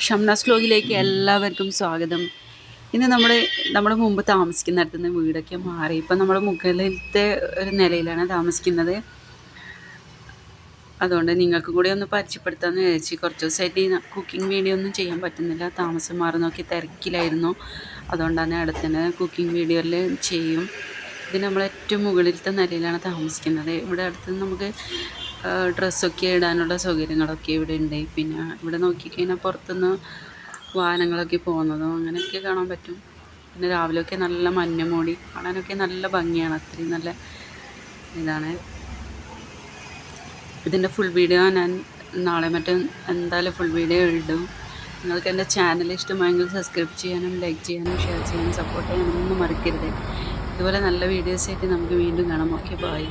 ഷംനാസ് വ്ലോഗിലേക്ക് എല്ലാവർക്കും സ്വാഗതം. ഇന്ന് നമ്മൾ മുമ്പ് താമസിക്കുന്നിടത്ത് നിന്ന് വീടൊക്കെ മാറി ഇപ്പം നമ്മൾ മുകളിലത്തെ ഒരു നിലയിലാണ് താമസിക്കുന്നത്. അതുകൊണ്ട് നിങ്ങൾക്ക് കൂടി ഒന്ന് പരിചയപ്പെടുത്താമെന്ന് വിചാരിച്ചു. കുറച്ച് ദിവസമായിട്ട് ഈ കുക്കിംഗ് വീഡിയോ ഒന്നും ചെയ്യാൻ പറ്റുന്നില്ല, താമസം മാറി നോക്കി തിരക്കിലായിരുന്നു. അതുകൊണ്ടാണ് അടുത്തന്നെ കുക്കിംഗ് വീഡിയോയിൽ ചെയ്യും. ഇത് നമ്മൾ ഏറ്റവും മുകളിലത്തെ നിലയിലാണ് താമസിക്കുന്നത്. ഇവിടെ അടുത്ത് നമുക്ക് ഡ്രസ്സൊക്കെ ഇടാനുള്ള സൗകര്യങ്ങളൊക്കെ ഇവിടെ ഉണ്ട്. പിന്നെ ഇവിടെ നോക്കിക്കഴിഞ്ഞാൽ പുറത്തുനിന്ന് വാഹനങ്ങളൊക്കെ പോകുന്നതും അങ്ങനെയൊക്കെ കാണാൻ പറ്റും. പിന്നെ രാവിലെയൊക്കെ നല്ല മഞ്ഞ് മൂടി കാണാനൊക്കെ നല്ല ഭംഗിയാണ്. അത്രയും നല്ല ഇതാണ്. ഇതിൻ്റെ ഫുൾ വീഡിയോ ഞാൻ നാളെ മറ്റും എന്തായാലും ഫുൾ വീഡിയോ ഇടും. നിങ്ങൾക്ക് എൻ്റെ ചാനൽ ഇഷ്ടമായെങ്കിൽ സബ്സ്ക്രൈബ് ചെയ്യാനും ലൈക്ക് ചെയ്യാനും ഷെയർ ചെയ്യാനും സപ്പോർട്ട് ചെയ്യാനും ഒന്നും മറക്കരുത്. ഇതുപോലെ നല്ല വീഡിയോസായിട്ട് നമുക്ക് വീണ്ടും കാണാം. Okay, by.